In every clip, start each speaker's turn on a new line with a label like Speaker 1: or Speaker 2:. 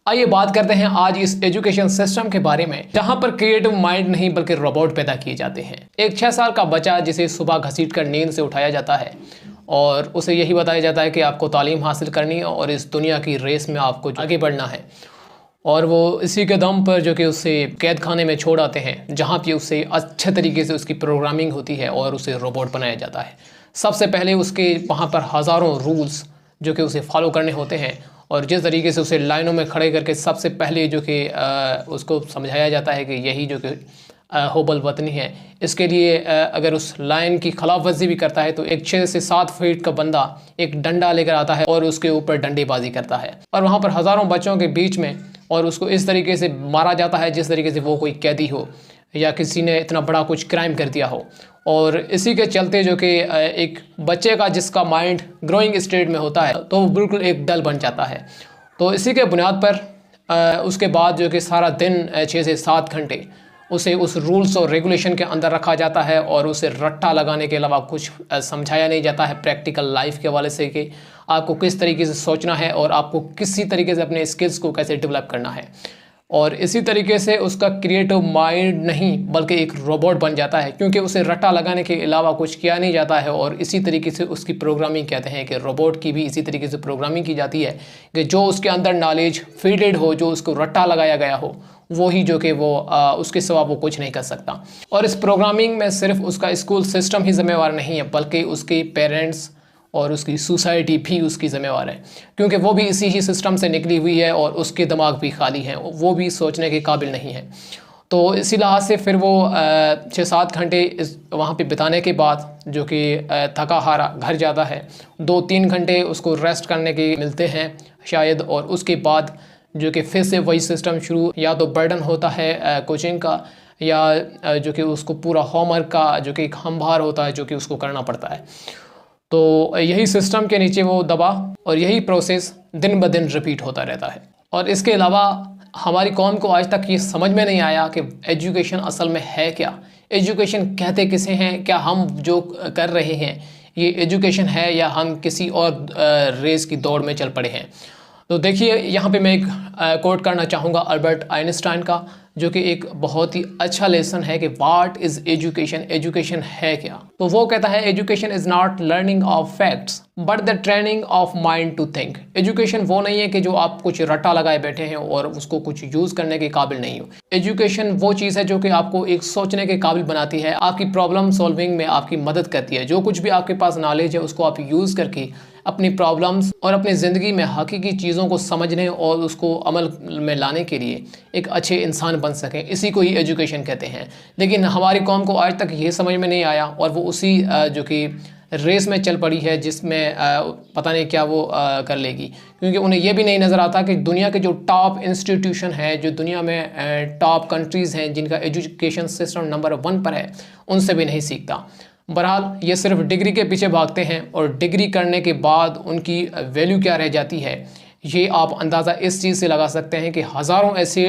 Speaker 1: आइए बात करते हैं आज इस एजुकेशन सिस्टम के बारे में, जहां पर क्रिएटिव माइंड नहीं बल्कि रोबोट पैदा किए जाते हैं। एक 6 साल का बच्चा जिसे सुबह घसीटकर नींद से उठाया जाता है और उसे यही बताया जाता है कि आपको तालीम हासिल करनी है और इस दुनिया की रेस में आपको आगे बढ़ना है, और वो इसी के दम पर जो कि उसे कैद खाने में छोड़ आते हैं, जहाँ पे उससे अच्छे तरीके से उसकी प्रोग्रामिंग होती है और उसे रोबोट बनाया जाता है। सबसे पहले उसके वहाँ पर हज़ारों रूल्स जो कि उसे फॉलो करने होते हैं, और जिस तरीके से उसे लाइनों में खड़े करके सबसे पहले जो कि उसको समझाया जाता है कि यही जो कि होबल वतनी है, इसके लिए अगर उस लाइन की खिलाफवर्जी भी करता है तो एक 6 से 7 फीट का बंदा एक डंडा लेकर आता है और उसके ऊपर डंडेबाजी करता है, और वहाँ पर हज़ारों बच्चों के बीच में और उसको इस तरीके से मारा जाता है जिस तरीके से वो कोई कैदी हो या किसी ने इतना बड़ा कुछ क्राइम कर दिया हो। और इसी के चलते जो कि एक बच्चे का जिसका माइंड ग्रोइंग स्टेट में होता है तो वो बिल्कुल एक डल बन जाता है। तो इसी के बुनियाद पर उसके बाद जो कि सारा दिन 6 से 7 घंटे उसे उस रूल्स और रेगुलेशन के अंदर रखा जाता है और उसे रट्टा लगाने के अलावा कुछ समझाया नहीं जाता है प्रैक्टिकल लाइफ के हवाले से कि आपको किस तरीके से सोचना है और आपको किसी तरीके से अपने स्किल्स को कैसे डेवलप करना है। और इसी तरीके से उसका क्रिएटिव माइंड नहीं बल्कि एक रोबोट बन जाता है, क्योंकि उसे रट्टा लगाने के अलावा कुछ किया नहीं जाता है। और इसी तरीके से उसकी प्रोग्रामिंग कहते हैं कि रोबोट की भी इसी तरीके से प्रोग्रामिंग की जाती है कि जो उसके अंदर नॉलेज फीडेड हो, जो उसको रट्टा लगाया गया हो, वो ही जो कि वो उसके सिवा वो कुछ नहीं कर सकता। और इस प्रोग्रामिंग में सिर्फ उसका स्कूल सिस्टम ही जिम्मेवार नहीं है बल्कि उसके पेरेंट्स और उसकी सोसाइटी भी उसकी ज़िम्मेवार है, क्योंकि वो भी इसी ही सिस्टम से निकली हुई है और उसके दिमाग भी खाली हैं, वो भी सोचने के काबिल नहीं है। तो इसी लिहाज से फिर वो 6-7 घंटे इस वहाँ पे बिताने के बाद जो कि थका हारा घर जाता है, 2-3 घंटे उसको रेस्ट करने के मिलते हैं शायद, और उसके बाद जो कि फिर से वही सिस्टम शुरू, या तो बर्डन होता है कोचिंग का, या जो कि उसको पूरा होमवर्क का जो कि एक हमभार होता है जो कि उसको करना पड़ता है। तो यही सिस्टम के नीचे वो दबा और यही प्रोसेस दिन ब दिन रिपीट होता रहता है। और इसके अलावा हमारी कौम को आज तक ये समझ में नहीं आया कि एजुकेशन असल में है क्या, एजुकेशन कहते किसे हैं, क्या हम जो कर रहे हैं ये एजुकेशन है या हम किसी और रेस की दौड़ में चल पड़े हैं। तो देखिए यहाँ पे मैं एक कोट करना चाहूँगा अल्बर्ट आइंस्टाइन का, जो कि एक बहुत ही अच्छा लेसन है कि व्हाट इज़ एजुकेशन, एजुकेशन है क्या। तो वो कहता है education is not learning of facts but the training of mind to think. Education वो नहीं है कि जो आप कुछ रट्टा लगाए बैठे हैं और उसको कुछ यूज़ करने के काबिल नहीं हो। एजुकेशन वो चीज़ है जो कि आपको एक सोचने के काबिल बनाती है, आपकी प्रॉब्लम सॉल्विंग में आपकी मदद करती है। जो कुछ भी आपके पास नॉलेज है उसको आप यूज़ करके अपनी प्रॉब्लम्स और अपनी ज़िंदगी में हकीकी चीज़ों को समझने और उसको अमल में लाने के लिए एक अच्छे इंसान बन सकें, इसी को ही एजुकेशन कहते हैं। लेकिन हमारी कौम को आज तक ये समझ में नहीं आया और वो उसी जो कि रेस में चल पड़ी है जिसमें पता नहीं क्या वो कर लेगी, क्योंकि उन्हें ये भी नहीं नज़र आता कि दुनिया के जो टॉप इंस्टीट्यूशन है, जो दुनिया में टॉप कंट्रीज़ हैं जिनका एजुकेशन सिस्टम नंबर 1 पर है, उनसे भी नहीं सीखता। बहरहाल ये सिर्फ डिग्री के पीछे भागते हैं और डिग्री करने के बाद उनकी वैल्यू क्या रह जाती है ये आप अंदाज़ा इस चीज़ से लगा सकते हैं कि हज़ारों ऐसे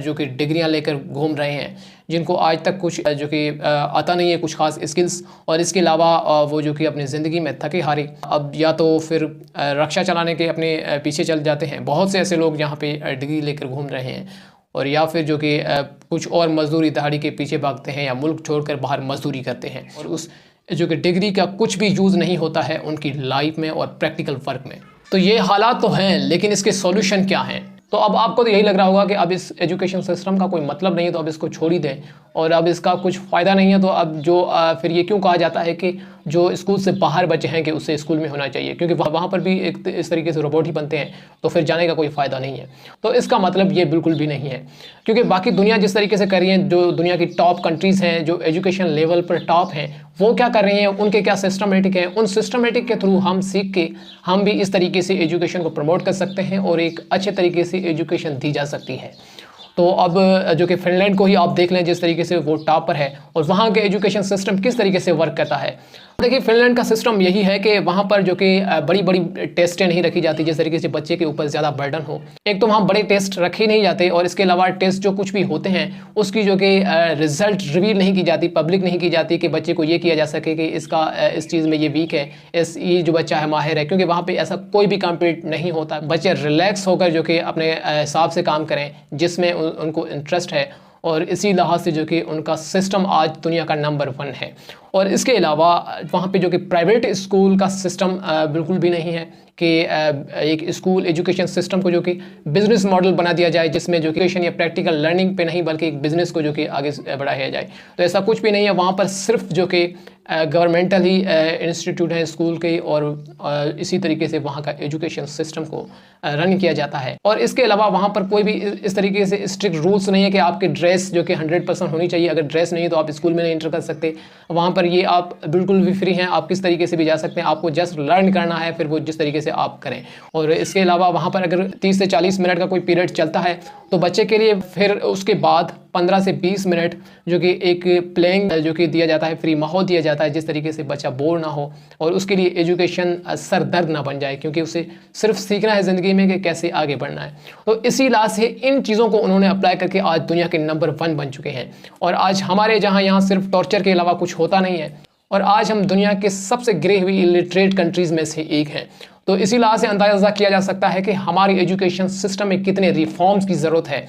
Speaker 1: जो कि डिग्रियां लेकर घूम रहे हैं जिनको आज तक कुछ जो कि आता नहीं है कुछ खास स्किल्स, और इसके अलावा वो जो कि अपनी ज़िंदगी में थके हारे अब या तो फिर रक्षा चलाने के अपने पीछे चल जाते हैं। बहुत से ऐसे लोग यहाँ पे डिग्री लेकर घूम रहे हैं, और या फिर जो कि कुछ और मजदूरी दहाड़ी के पीछे भागते हैं या मुल्क छोड़कर बाहर मजदूरी करते हैं, और उस जो कि डिग्री का कुछ भी यूज़ नहीं होता है उनकी लाइफ में और प्रैक्टिकल वर्क में। तो ये हालात तो हैं, लेकिन इसके सॉल्यूशन क्या हैं? तो अब आपको तो यही लग रहा होगा कि अब इस एजुकेशन सिस्टम का कोई मतलब नहीं है तो अब इसको छोड़ ही दें, और अब इसका कुछ फ़ायदा नहीं है तो अब जो फिर ये क्यों कहा जाता है कि जो स्कूल से बाहर बचे हैं कि उससे स्कूल में होना चाहिए, क्योंकि वहाँ पर भी एक इस तरीके से रोबोट ही बनते हैं, तो फिर जाने का कोई फ़ायदा नहीं है। तो इसका मतलब ये बिल्कुल भी नहीं है, क्योंकि बाकी दुनिया जिस तरीके से कर रही है, जो दुनिया की टॉप कंट्रीज़ हैं जो एजुकेशन लेवल पर टॉप हैं, वो क्या कर रही हैं, उनके क्या सिस्टमेटिक हैं, उन सिस्टमेटिक के थ्रू हम सीख के हम भी इस तरीके से एजुकेशन को प्रमोट कर सकते हैं और एक अच्छे तरीके से एजुकेशन दी जा सकती है। तो अब जो कि फिनलैंड को ही आप देख लें जिस तरीके से वो टॉप पर है और वहाँ के एजुकेशन सिस्टम किस तरीके से वर्क करता है। देखिए फिनलैंड का सिस्टम यही है कि वहाँ पर जो कि बड़ी बड़ी टेस्टें नहीं रखी जाती जिस तरीके से बच्चे के ऊपर ज़्यादा बर्डन हो। एक तो वहाँ बड़े टेस्ट रखे नहीं जाते और इसके अलावा टेस्ट जो कुछ भी होते हैं उसकी जो कि रिजल्ट रिवील नहीं की जाती, पब्लिक नहीं की जाती कि बच्चे को ये किया जा सके कि इसका इस चीज़ में ये वीक है, ये जो बच्चा है माहिर है, क्योंकि वहाँ पर ऐसा कोई भी कॉम्पिट नहीं होता। बच्चे रिलैक्स होकर जो कि अपने हिसाब से काम करें जिसमें उनको इंटरेस्ट है, और इसी लिहाज से जो कि उनका सिस्टम आज दुनिया का नंबर 1 है। और इसके अलावा वहाँ पे जो कि प्राइवेट स्कूल का सिस्टम बिल्कुल भी नहीं है कि एक स्कूल एजुकेशन सिस्टम को जो कि बिज़नेस मॉडल बना दिया जाए जिसमें जो एजुकेशन या प्रैक्टिकल लर्निंग पे नहीं बल्कि एक बिज़नेस को जो कि आगे बढ़ाया जाए। तो ऐसा कुछ भी नहीं है। वहाँ पर सिर्फ जो कि गवर्नमेंटल ही इंस्टीट्यूट हैं स्कूल के, और इसी तरीके से वहाँ का एजुकेशन सिस्टम को रन किया जाता है। और इसके अलावा वहाँ पर कोई भी इस तरीके से स्ट्रिक्ट रूल्स नहीं है कि आपकी ड्रेस जो कि 100% होनी चाहिए। अगर ड्रेस नहीं है तो आप स्कूल में नहीं एंटर कर सकते। वहाँ पर ये आप बिल्कुल भी फ्री हैं, आप किस तरीके से भी जा सकते हैं। आपको जस्ट लर्न करना है, फिर वो जिस तरीके से आप करें। और इसके अलावा वहाँ पर अगर 30 से 40 मिनट का कोई पीरियड चलता है तो बच्चे के लिए फिर उसके बाद 15 से 20 मिनट जो कि एक प्लेइंग जो कि दिया जाता है, फ्री माहौल दिया जाता है जिस तरीके से बच्चा बोर ना हो और उसके लिए एजुकेशन सरदर्द ना बन जाए, क्योंकि उसे सिर्फ सीखना है ज़िंदगी में कि कैसे आगे बढ़ना है। तो इसी लिहाज से इन चीज़ों को उन्होंने अप्लाई करके आज दुनिया के नंबर 1 बन चुके हैं। और आज हमारे यहाँ सिर्फ टॉर्चर के अलावा कुछ होता नहीं है, और आज हम दुनिया के सबसे गिरे हुई इलिटरेट कंट्रीज़ में से एक हैं। तो इसी लिहाज से अंदाज़ा किया जा सकता है कि हमारी एजुकेशन सिस्टम में कितने रिफॉर्म्स की ज़रूरत है।